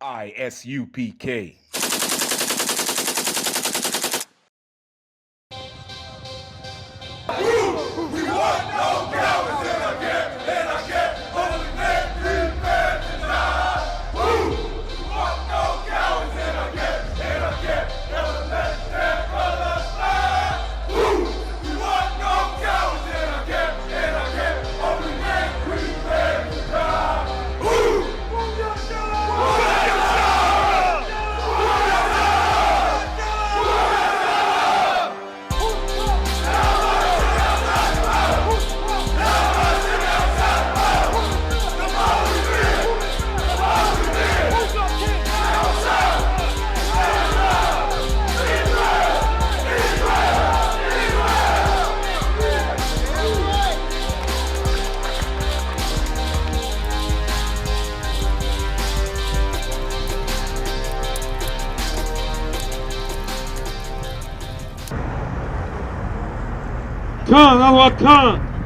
Isupk.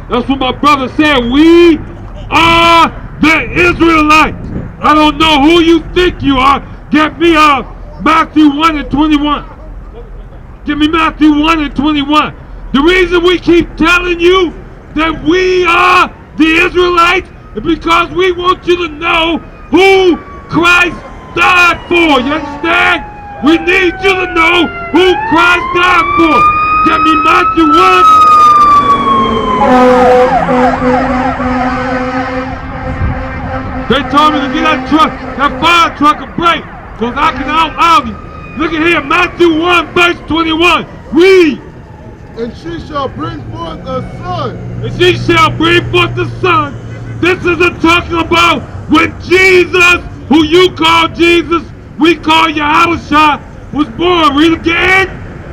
That's what my brother said. We are the Israelites. I don't know who you think you are. Get me Matthew 1 and 21. Give me Matthew 1 and 21. The reason we keep telling you that we are the Israelites is because we want you to know who Christ died for. You understand? We need you to know who Christ died for. Get me Matthew 1. They told me to get that fire truck a break, because I can out you. Look at here, Matthew 1, verse 21. Read. And she shall bring forth a son. And she shall bring forth the son. This isn't talking about when Jesus, who you call Jesus, we call Yahushua, was born. Read again.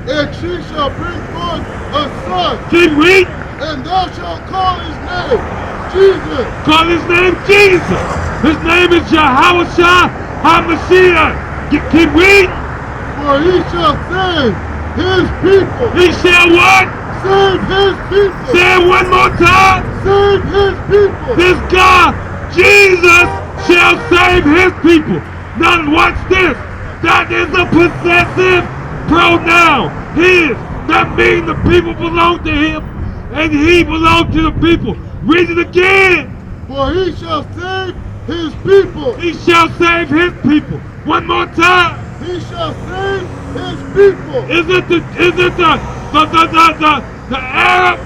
And she shall bring forth a son. Keep reading. And thou shalt call his name Jesus. Call his name Jesus. His name is Yahushua HaMashiach. Keep reading. For he shall save his people. He shall what? Save his people. Say it one more time. Save his people. This God, Jesus, shall save his people. Now watch this. That is a possessive pronoun. His. That means the people belong to him. And he belonged to the people. Read it again. For he shall save his people. He shall save his people. One more time. He shall save his people. Is it the Arab?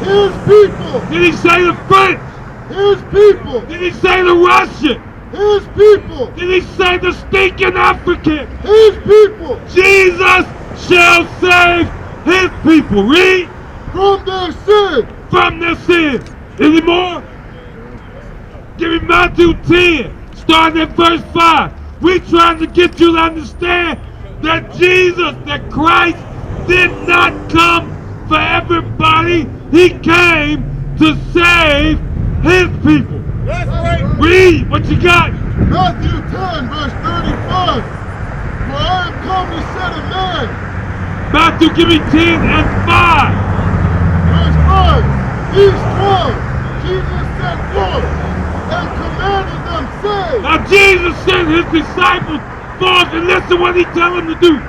His people. Did he say the French? His people. Did he say the Russian? His people. Did he say the stinking African? His people. Jesus shall save his people. Read. From their sin. From their sin. Any more? Give me Matthew 10, starting at verse 5. We're trying to get you to understand that Jesus, that Christ, did not come for everybody. He came to save his people. That's right. Read what you got. Matthew 10, verse 35. For I am come to set a man. Matthew, give me 10 and 5. Verse 5. These 12 Jesus sent forth and commanded them, saying. Now Jesus sent his disciples forth, and listen what he tell them to do.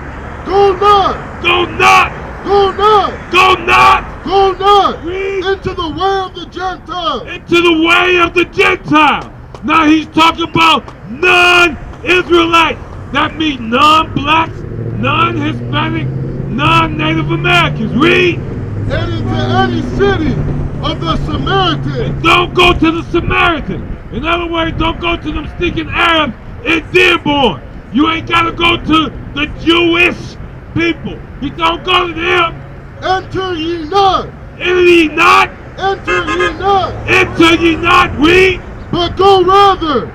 Go not. Go not. Go not. Go not. Go not. Read. Into the way of the Gentiles. Into the way of the Gentile. Now he's talking about non-Israelites. That means non-blacks, non-Hispanic, non-Native Americans. Read. And into any city of the Samaritans. Don't go to the Samaritans. In other words, don't go to them stinking Arabs in Dearborn. You ain't got to go to the Jewish people. You don't go to them. Enter ye not. Enter ye not. Enter ye not. Enter ye not. Read. But go rather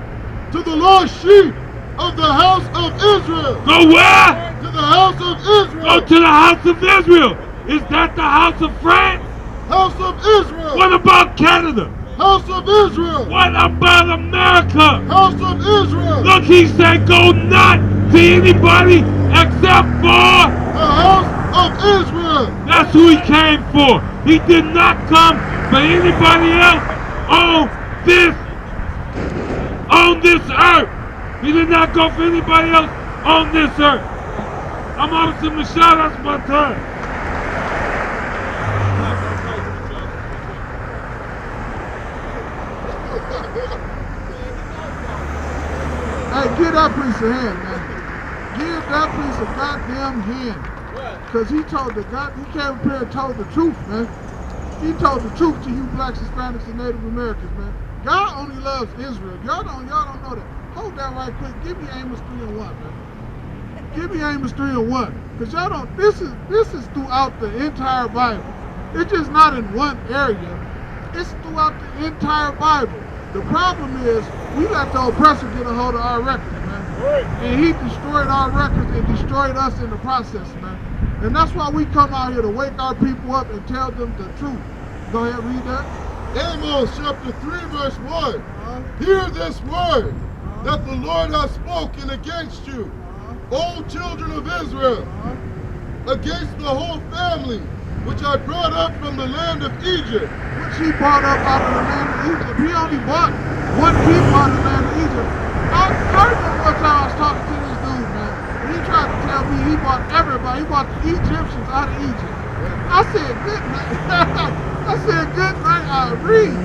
to the lost sheep of the house of Israel. Go where? To the house of Israel. Go to the house of Israel. Is that the house of France? House of Israel. What about Canada? House of Israel. What about America? House of Israel. Look, he said go not to anybody except for the house of Israel. That's who he came for. He did not come for anybody else on this earth. He did not go for anybody else on this earth. I'm Officer Michelle, that's my time. Hey, give that piece of hand, man. Give that piece of goddamn hand. Because he came up here and told the truth, man. He told the truth to you blacks, Hispanics, and Native Americans, man. God only loves Israel. Y'all don't know that. Hold that right quick. Give me Amos 3:1, man. Give me Amos 3:1. Because y'all don't, this is throughout the entire Bible. It's just not in one area. It's throughout the entire Bible. The problem is, we let the oppressor get a hold of our records, man. And he destroyed our records and destroyed us in the process, man. And that's why we come out here to wake our people up and tell them the truth. Go ahead, read that. Amos chapter 3 verse 1. Hear this word that the Lord has spoken against you, O children of Israel, against the whole family, which I brought up from the land of Egypt. Which he brought up out of the land of Egypt. He only brought one people out of the land of Egypt. I remember one time I was talking to this dude, man. And he tried to tell me he brought everybody. He brought the Egyptians out of Egypt. I said, good night. I said, good night, I read.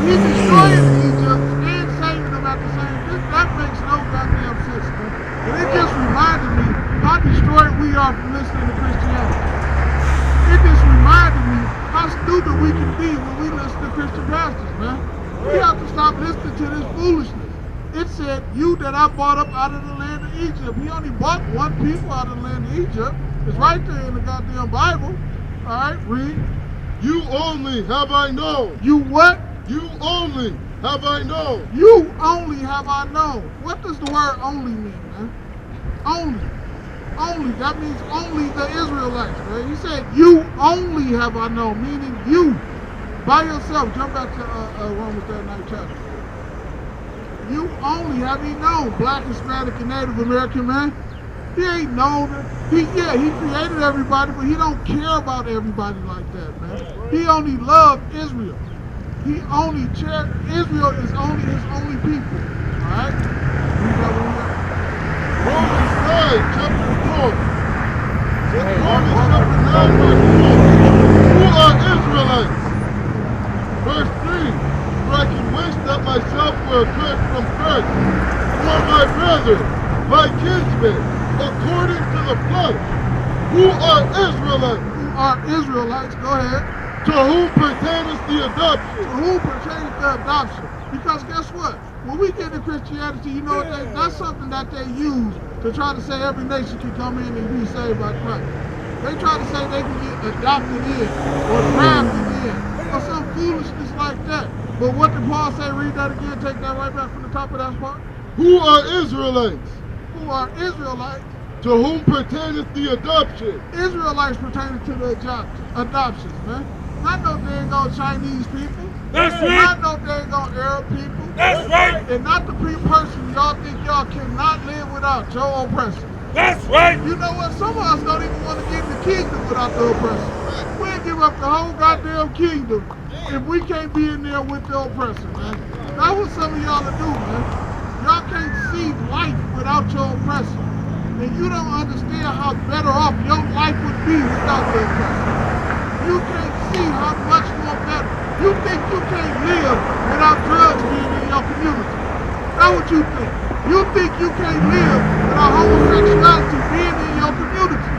He destroyed Egypt and saving them at the same time. That makes no goddamn sense, man. And it just reminded me how destroyed we are from listening to Christianity. It just reminded me how stupid we can be when we listen to Christian pastors, man. We have to stop listening to this foolishness. It said, you that I brought up out of the land of Egypt. He only brought one people out of the land of Egypt. It's right there in the goddamn Bible. All right, read. You only have I known. You what? You only have I known. You only have I known. What does the word only mean, man? Only. Only. That means only the Israelites, right? He said, you only have I known, meaning you. By yourself. Jump back to Romans 9th chapter. You only have he known, black, Hispanic, and Native American, man. He ain't known it. He created everybody, but he don't care about everybody like that, man. He only loved Israel. He only Israel is only his only people. Alright? Romans 9, chapter 4. Romans chapter 9, verse 4. Who are Israelites? Verse 3. For I can wish that myself were accursed from birth. For my brethren, my kinsmen, according to the flesh. Who are Israelites? Who are Israelites? Go ahead. To whom pertains the adoption? To whom pertains the adoption? Because guess what? When we get to Christianity, you know, that's something that they use to try to say every nation can come in and be saved by Christ. They try to say they can get adopted in or drafted in or some foolishness like that. But what did Paul say? Read that again. Take that right back from the top of that part. Who are Israelites? Who are Israelites? To whom pertaineth the adoption? Israelites pertaining to the adoptions, man. Not no dang old Chinese people. That's right. Not no dang old Arab people. That's right. And not the person y'all think y'all cannot live without your oppressor. That's right. You know what? Some of us don't even want to get in the kingdom without the oppressor. We'll give up the whole goddamn kingdom if we can't be in there with the oppressor, man. That's what some of y'all are doing, man. Y'all can't see life without your oppressor. And you don't understand how better off your life would be without the oppressor. You can't see how much more better. You think you can't live without drugs being in your community. That's what you think. You think you can't live without homosexuality being in your community.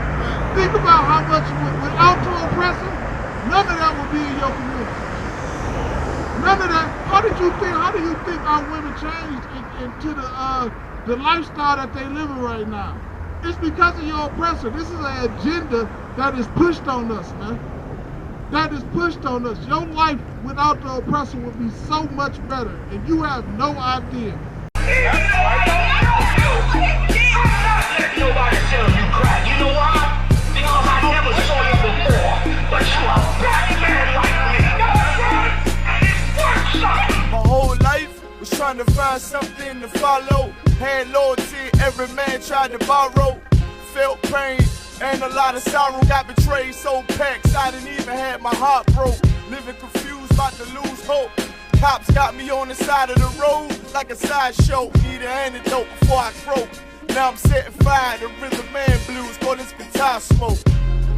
Think about how much without your oppressor, none of that will be in your community. None of that. How do you think our women changed into the lifestyle that they live in right now? It's because of your oppressor. This is an agenda that is pushed on us, man. That is pushed on us. Your life without the oppressor would be so much better, and you have no idea. I'm not letting nobody tell you crack. You know why? Because I never saw you before. But you a black man like me. And it's worth something. My whole life was trying to find something to follow. Had loyalty, every man tried to borrow. Felt pain and a lot of sorrow. Got betrayed, sold packs, I didn't even have my heart broke. Living confused, about to lose hope. Cops got me on the side of the road like a sideshow. Need an antidote before I croak. Now I'm setting fire to rhythm man blues, call this guitar smoke.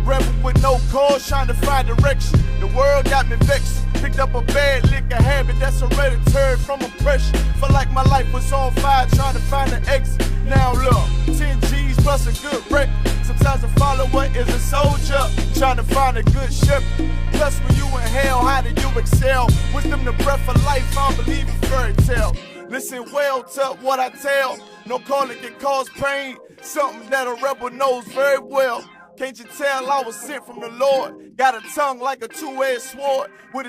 Rebel with no cause, trying to find direction. The world got me vexed. Picked up a bad liquor habit that's hereditary from oppression. Felt like my life was on fire, trying to find an exit. Now look, 10 G's plus a good record. Sometimes a follower is a soldier, trying to find a good shepherd. Plus when you in hell, how do you excel? Wisdom the breath of life, I don't believe in fairy tale. Listen well to what I tell. No calling can cause pain, something that a rebel knows very well. Can't you tell I was sent from the Lord? Got a tongue like a two-edged sword with